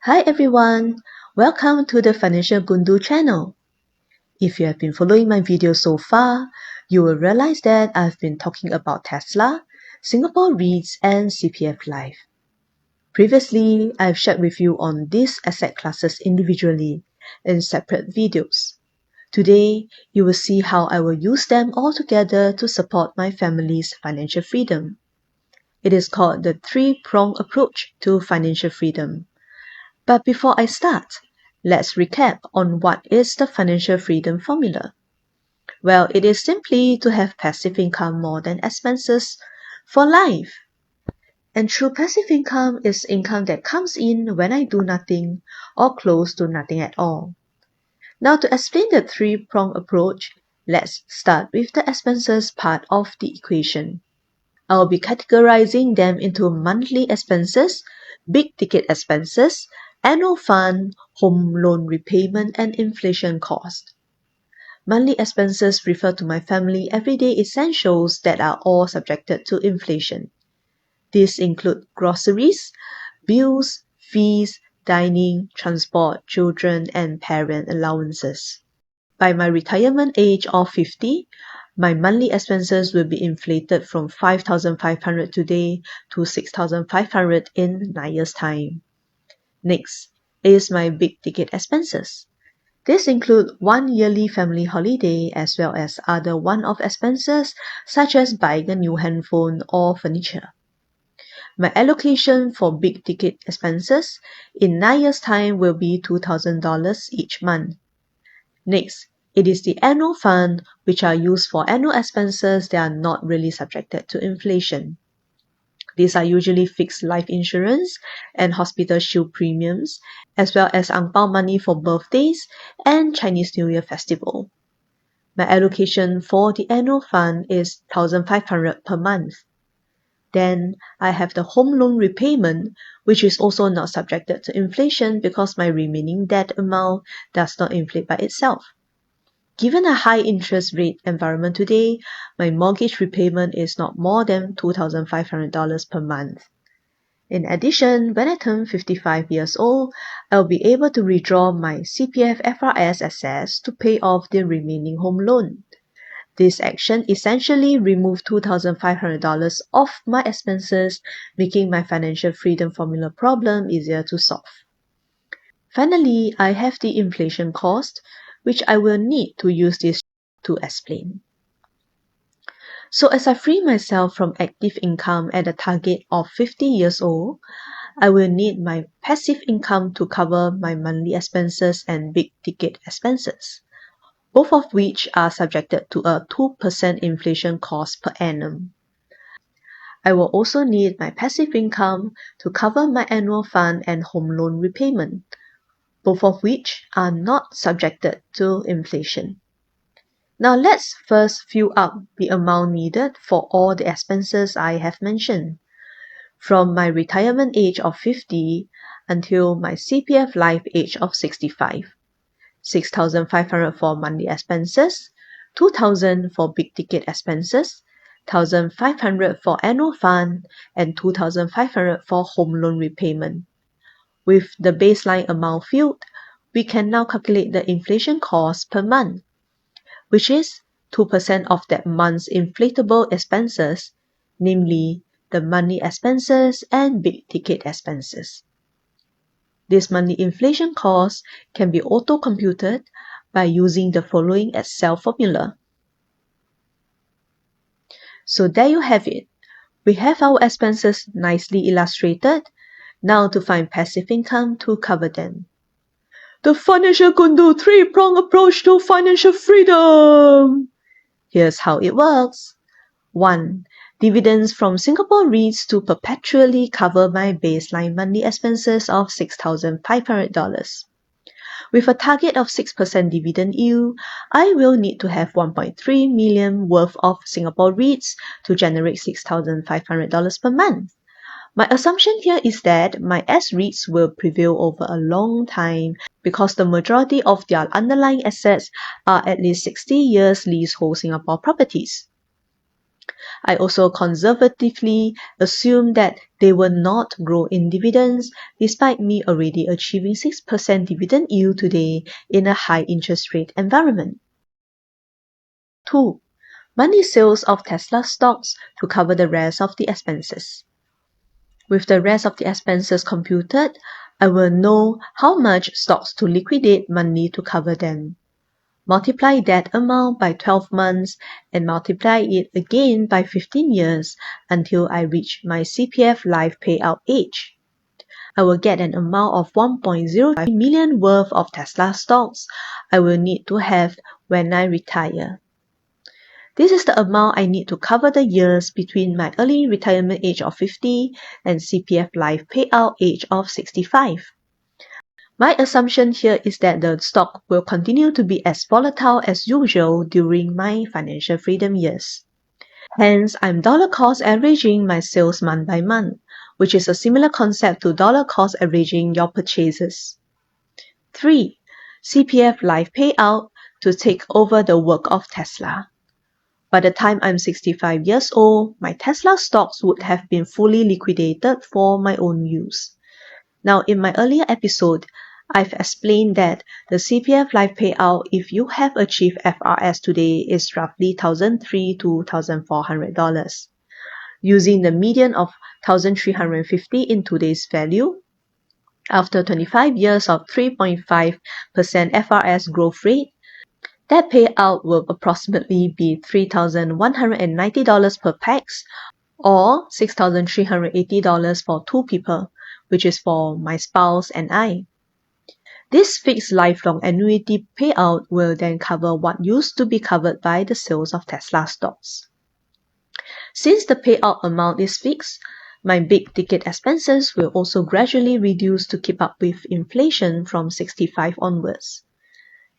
Hi everyone, welcome to the Financial Goondu channel. If you have been following my videos so far, you will realize that I've been talking about Tesla, Singapore REITs and CPF Life. Previously, I've shared with you on these asset classes individually in separate videos. Today, you will see how I will use them all together to support my family's financial freedom. It is called the three-pronged approach to financial freedom. But before I start, let's recap on what is the financial freedom formula. Well, it is simply to have passive income more than expenses for life. And true passive income is income that comes in when I do nothing or close to nothing at all. Now to explain the three-pronged approach, let's start with the expenses part of the equation. I'll be categorizing them into monthly expenses, big ticket expenses, annual fund, home loan repayment, and inflation cost. Monthly expenses refer to my family everyday essentials that are all subjected to inflation. These include groceries, bills, fees, dining, transport, children, and parent allowances. By my retirement age of 50, my monthly expenses will be inflated from 5,500 today to 6,500 in 9 years' time. Next is my big ticket expenses. These include one yearly family holiday as well as other one-off expenses such as buying a new handphone or furniture. My allocation for big ticket expenses in 9 years' time will be $2,000 each month. Next, it is the annual fund, which are used for annual expenses that are not really subjected to inflation. These are usually fixed life insurance and hospital shield premiums, as well as ang pao money for birthdays and Chinese New Year festival. My allocation for the annual fund is $1,500 per month. Then I have the home loan repayment, which is also not subjected to inflation because my remaining debt amount does not inflate by itself. Given a high interest rate environment today, my mortgage repayment is not more than $2,500 per month. In addition, when I turn 55 years old, I'll be able to withdraw my CPF FRS assets to pay off the remaining home loan. This action essentially removed $2,500 off my expenses, making my financial freedom formula problem easier to solve. Finally, I have the inflation cost, which I will need to use this to explain. So as I free myself from active income at a target of 50 years old, I will need my passive income to cover my monthly expenses and big ticket expenses, both of which are subjected to a 2% inflation cost per annum. I will also need my passive income to cover my annual fund and home loan repayment, both of which are not subjected to inflation. Now let's first fill up the amount needed for all the expenses I have mentioned. From my retirement age of 50 until my CPF life age of 65. 6,500 for monthly expenses, 2,000 for big ticket expenses, 1,500 for annual fund, and 2,500 for home loan repayment. With the baseline amount filled, we can now calculate the inflation cost per month, which is 2% of that month's inflatable expenses, namely the monthly expenses and big ticket expenses. This monthly inflation cost can be auto-computed by using the following Excel formula. So there you have it. We have our expenses nicely illustrated. Now to find passive income to cover them. The Financial Goondu three-pronged approach to financial freedom. Here's how it works. 1. Dividends from Singapore REITs to perpetually cover my baseline monthly expenses of $6,500. With a target of 6% dividend yield, I will need to have 1.3 million worth of Singapore REITs to generate $6,500 per month. My assumption here is that my S-REITs will prevail over a long time because the majority of their underlying assets are at least 60 years leasehold Singapore properties. I also conservatively assumed that they will not grow in dividends despite me already achieving 6% dividend yield today in a high interest rate environment. 2. Monthly sales of Tesla stocks to cover the rest of the expenses. With the rest of the expenses computed, I will know how much stocks to liquidate monthly to cover them. Multiply that amount by 12 months and multiply it again by 15 years until I reach my CPF Life Payout age. I will get an amount of 1.05 million worth of Tesla stocks I will need to have when I retire. This is the amount I need to cover the years between my early retirement age of 50 and CPF Life Payout age of 65. My assumption here is that the stock will continue to be as volatile as usual during my financial freedom years. Hence, I'm dollar cost averaging my sales month by month, which is a similar concept to dollar cost averaging your purchases. 3. CPF Life Payout to take over the work of Tesla. By the time I'm 65 years old, my Tesla stocks would have been fully liquidated for my own use. Now, in my earlier episode, I've explained that the CPF Life Payout if you have achieved FRS today is roughly $1,300 to $1,400. Using the median of $1,350 in today's value, after 25 years of 3.5% FRS growth rate, that payout will approximately be $3,190 per pax or $6,380 for 2 people, which is for my spouse and I. This fixed lifelong annuity payout will then cover what used to be covered by the sales of Tesla stocks. Since the payout amount is fixed, my big ticket expenses will also gradually reduce to keep up with inflation from 65 onwards.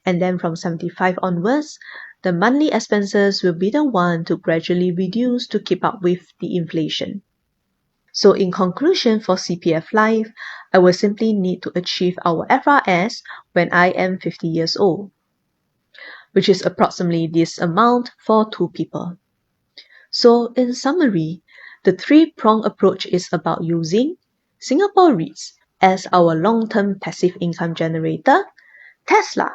And then from 75 onwards, the monthly expenses will be the one to gradually reduce to keep up with the inflation. So in conclusion for CPF Life, I will simply need to achieve our FRS when I am 50 years old, which is approximately this amount for 2 people. So in summary, the 3-pronged approach is about using Singapore REITs as our long-term passive income generator, Tesla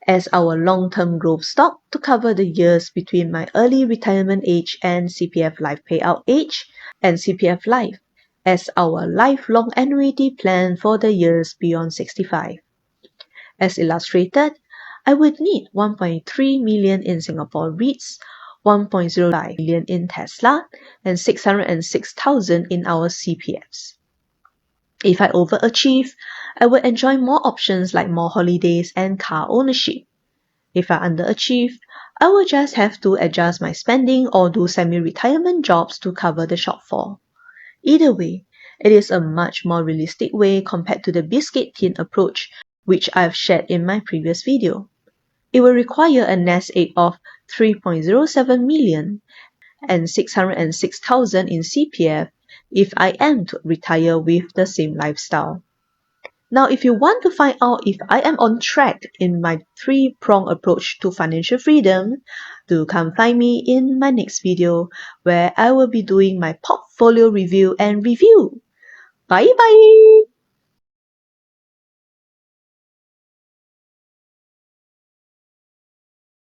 as our long-term growth stock to cover the years between my early retirement age and CPF Life Payout age, and CPF Life as our lifelong annuity plan for the years beyond 65. As illustrated, I would need 1.3 million in Singapore REITs, 1.05 million in Tesla, and 606,000 in our CPFs. If I overachieve, I will enjoy more options like more holidays and car ownership. If I underachieve, I will just have to adjust my spending or do semi-retirement jobs to cover the shortfall. Either way, it is a much more realistic way compared to the biscuit tin approach, which I've shared in my previous video. It will require a nest egg of 3.07 million and 606,000 in CPF if I am to retire with the same lifestyle. Now, if you want to find out if I am on track in my 3-pronged approach to financial freedom, do come find me in my next video where I will be doing my portfolio review and review. Bye bye!